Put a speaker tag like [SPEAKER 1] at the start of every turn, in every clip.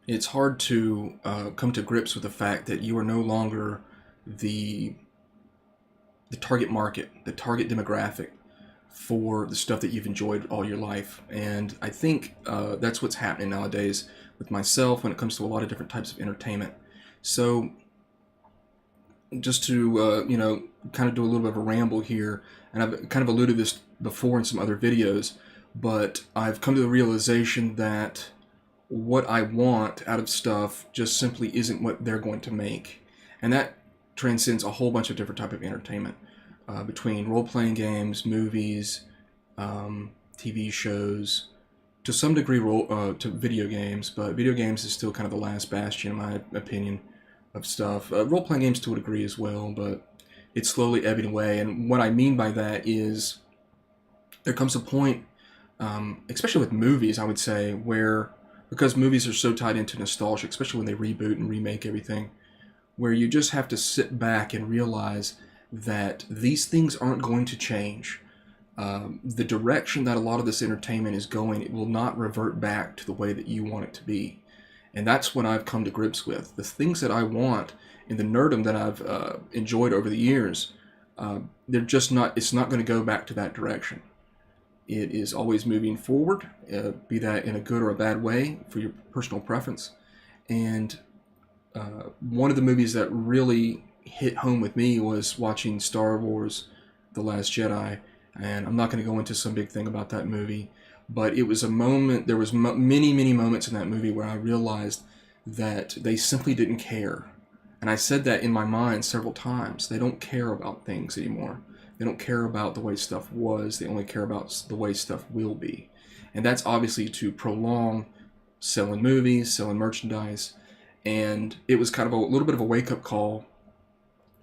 [SPEAKER 1] it's hard to come to grips with the fact that you are no longer the the target market, the target demographic for the stuff that you've enjoyed all your life. And I think that's what's happening nowadays with myself when it comes to a lot of different types of entertainment. So just to kind of do a little bit of a ramble here, and I've kind of alluded this before in some other videos, but I've come to the realization that what I want out of stuff just simply isn't what they're going to make, and that transcends a whole bunch of different type of entertainment, between role-playing games, movies, TV shows, to some degree to video games, but video games is still kind of the last bastion, in my opinion, of stuff. Role-playing games to a degree as well, but it's slowly ebbing away. And what I mean by that is there comes a point, especially with movies, I would say, where because movies are so tied into nostalgia, especially when they reboot and remake everything, where you just have to sit back and realize that these things aren't going to change. The direction that a lot of this entertainment is going, it will not revert back to the way that you want it to be. And that's what I've come to grips with. The things that I want and the nerdum that I've enjoyed over the years, they're just not, it's not going to go back to that direction. It is always moving forward, be that in a good or a bad way for your personal preference. And one of the movies that really hit home with me was watching Star Wars The Last Jedi. And I'm not going to go into some big thing about that movie, but it was a moment, there was many moments in that movie where I realized that they simply didn't care. And I said that in my mind several times. They don't care about things anymore. They don't care about the way stuff was. They only care about the way stuff will be. And that's obviously to prolong selling movies, selling merchandise. And it was kind of a little bit of a wake-up call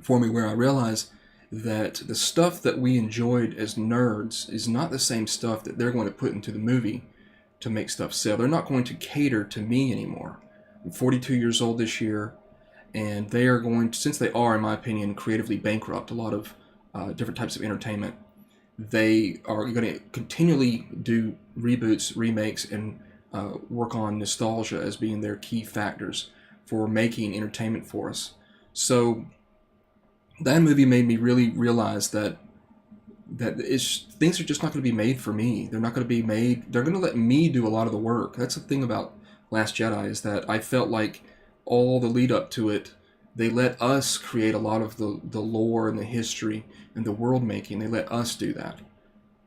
[SPEAKER 1] for me where I realized that the stuff that we enjoyed as nerds is not the same stuff that they're going to put into the movie to make stuff sell. They're not going to cater to me anymore. I'm 42 years old this year, and they are going to, since they are, in my opinion, creatively bankrupt a lot of different types of entertainment, they are going to continually do reboots, remakes, and work on nostalgia as being their key factors for making entertainment for us. So that movie made me really realize that things are just not going to be made for me. They're not going to be made. They're going to let me do a lot of the work. That's the thing about Last Jedi, is that I felt like all the lead up to it, they let us create a lot of the lore and the history and the world making. They let us do that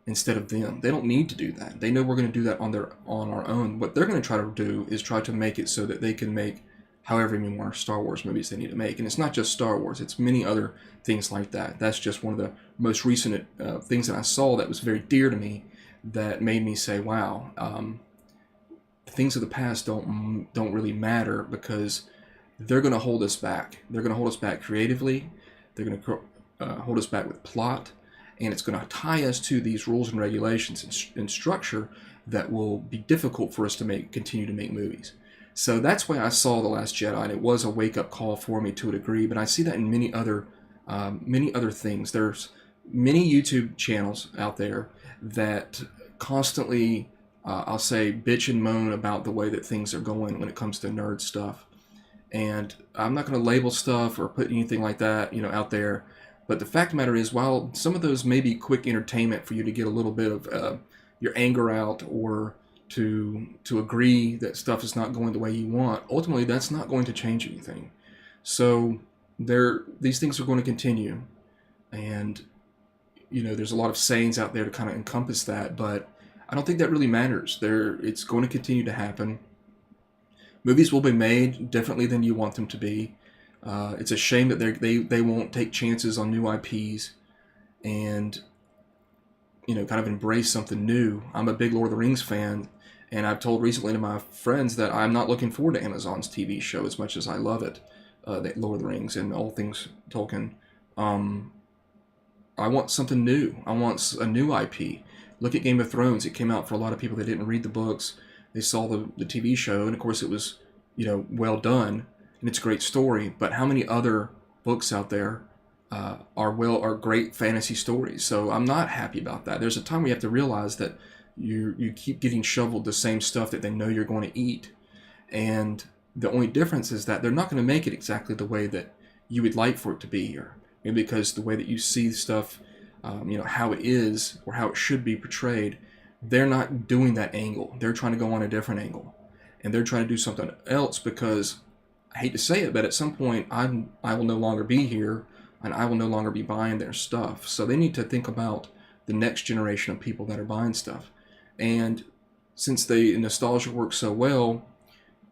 [SPEAKER 1] instead of them. They don't need to do that. They know we're going to do that on our own. What they're going to try to do is try to make it so that they can make however many more Star Wars movies they need to make. And it's not just Star Wars, it's many other things like that. That's just one of the most recent things that I saw that was very dear to me, that made me say, wow, the things of the past don't really matter, because they're going to hold us back. They're going to hold us back creatively. They're going to hold us back with plot. And it's going to tie us to these rules and regulations and structure that will be difficult for us to continue to make movies. So that's why I saw The Last Jedi, and it was a wake-up call for me to a degree. But I see that in many other things. There's many YouTube channels out there that constantly, I'll say, bitch and moan about the way that things are going when it comes to nerd stuff. And I'm not going to label stuff or put anything like that, out there. But the fact of the matter is, while some of those may be quick entertainment for you to get a little bit of your anger out, or to agree that stuff is not going the way you want, ultimately that's not going to change anything. So these things are going to continue, and there's a lot of sayings out there to kind of encompass that, but I don't think that really matters. It's going to continue to happen. Movies will be made differently than you want them to be. It's a shame that they won't take chances on new IPs and kind of embrace something new. I'm a big Lord of the Rings fan, and I've told recently to my friends that I'm not looking forward to Amazon's TV show as much as I love it, the Lord of the Rings and all things Tolkien. I want something new. I want a new IP. Look at Game of Thrones. It came out for a lot of people that didn't read the books. They saw the TV show, and of course it was, well done, and it's a great story. But how many other books out there are great fantasy stories? So I'm not happy about that. There's a time where you have to realize that you keep getting shoveled the same stuff that they know you're going to eat, and The only difference is that they're not going to make it exactly the way that you would like for it to be, or maybe because the way that you see stuff, how it is or how it should be portrayed, they're not doing that angle. They're trying to go on a different angle, and they're trying to do something else because, I hate to say it, but at some point I will no longer be here, and I will no longer be buying their stuff. So they need to think about the next generation of people that are buying stuff. And since the nostalgia works so well,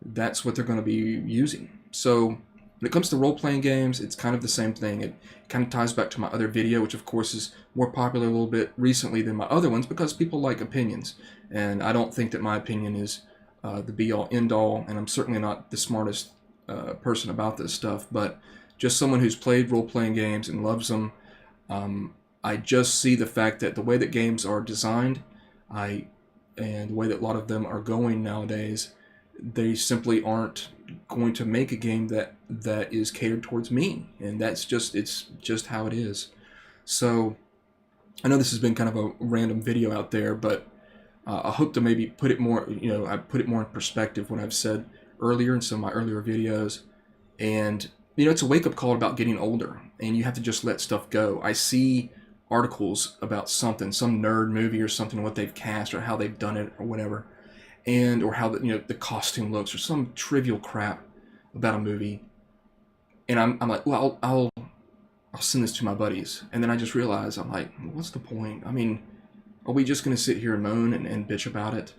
[SPEAKER 1] that's what they're going to be using. So when it comes to role-playing games, it's kind of the same thing. It kind of ties back to my other video, which of course is more popular a little bit recently than my other ones because people like opinions. And I don't think that my opinion is the be-all, end-all, and I'm certainly not the smartest person about this stuff, but just someone who's played role-playing games and loves them. I just see the fact that the way that games are designed, and the way that a lot of them are going nowadays, they simply aren't going to make a game that is catered towards me, and it's just how it is. So I know this has been kind of a random video out there, but I hope to maybe put it more, I put it more in perspective what I've said earlier in some of my earlier videos. And it's a wake-up call about getting older, and you have to just let stuff go. I see articles about something, some nerd movie or something, what they've cast or how they've done it or whatever, or how the costume looks or some trivial crap about a movie, and I'm like, well, I'll send this to my buddies, and then I just realize, I'm like, what's the point? I mean, are we just going to sit here and moan and bitch about it?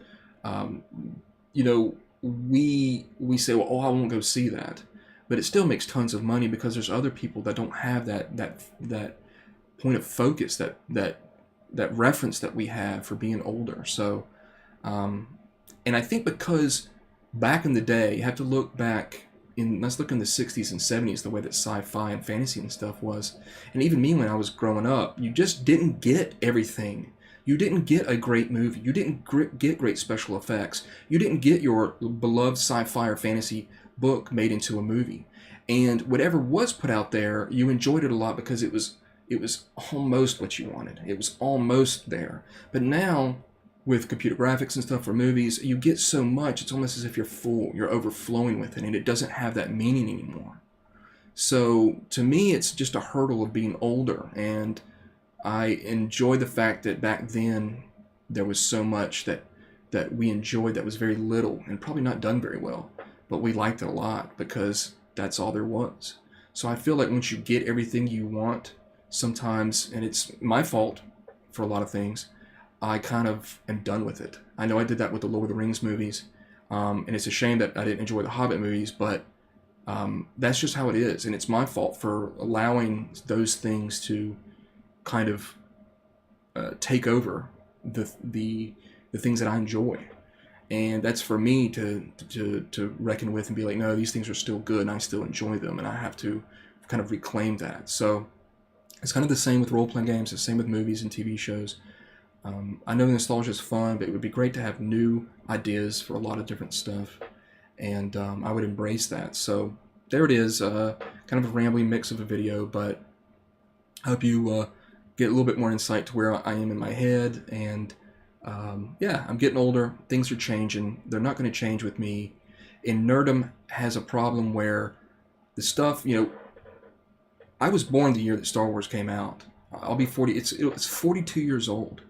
[SPEAKER 1] We say, well, I won't go see that, but it still makes tons of money because there's other people that don't have that point of focus, that reference that we have for being older. So, and I think because back in the day, you have to look back let's look in the 60s and 70s, the way that sci-fi and fantasy and stuff was. And even me when I was growing up, you just didn't get everything. You didn't get a great movie. You didn't get great special effects. You didn't get your beloved sci-fi or fantasy book made into a movie. And whatever was put out there, you enjoyed it a lot because it was almost what you wanted. It was almost there. But now, with computer graphics and stuff for movies, you get so much, it's almost as if you're full, you're overflowing with it, and it doesn't have that meaning anymore. So, to me, it's just a hurdle of being older, and I enjoy the fact that back then, there was so much that we enjoyed that was very little, and probably not done very well, but we liked it a lot, because that's all there was. So I feel like once you get everything you want, sometimes, and it's my fault for a lot of things, I kind of am done with it. I know I did that with the Lord of the Rings movies, and it's a shame that I didn't enjoy the Hobbit movies, but that's just how it is, and it's my fault for allowing those things to kind of take over the things that I enjoy, and that's for me to reckon with and be like, no, these things are still good, and I still enjoy them, and I have to kind of reclaim that. So it's kind of the same with role-playing games, the same with movies and TV shows. I know nostalgia is fun, but it would be great to have new ideas for a lot of different stuff, and I would embrace that. So there it is, kind of a rambling mix of a video, but I hope you get a little bit more insight to where I am in my head, and yeah, I'm getting older, things are changing, they're not going to change with me, and nerdom has a problem where the stuff, I was born the year that Star Wars came out. I'll be 40, it's 42 years old.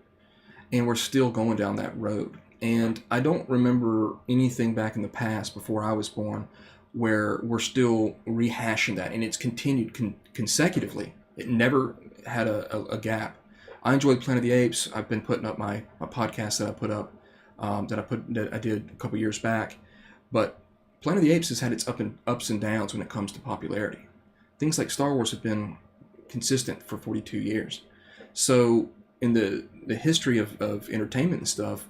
[SPEAKER 1] And we're still going down that road. And I don't remember anything back in the past before I was born where we're still rehashing that. And it's continued consecutively. It never had a gap. I enjoyed Planet of the Apes. I've been putting up my podcast that I put up, that I did a couple years back. But Planet of the Apes has had its ups and downs when it comes to popularity. Things like Star Wars have been consistent for 42 years. So in the history of entertainment and stuff,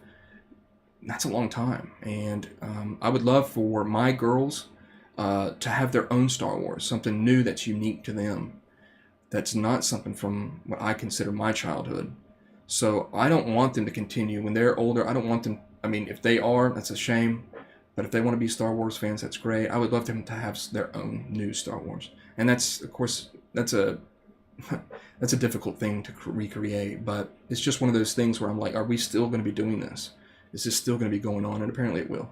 [SPEAKER 1] that's a long time. And I would love for my girls to have their own Star Wars, something new that's unique to them, that's not something from what I consider my childhood. So I don't want them to continue. When they're older, I don't want them, I mean, if they are, that's a shame. But if they want to be Star Wars fans, that's great. I would love them to have their own new Star Wars. And that's, of course, that's a difficult thing to recreate, but it's just one of those things where I'm like, are we still going to be doing this? Is this still going to be going on? And apparently it will.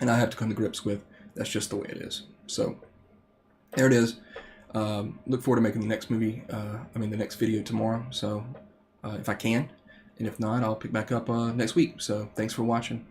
[SPEAKER 1] And I have to come to grips with That's just the way it is. So there it is. Look forward to making the next movie. The next video tomorrow. So if I can, and if not, I'll pick back up next week. So thanks for watching.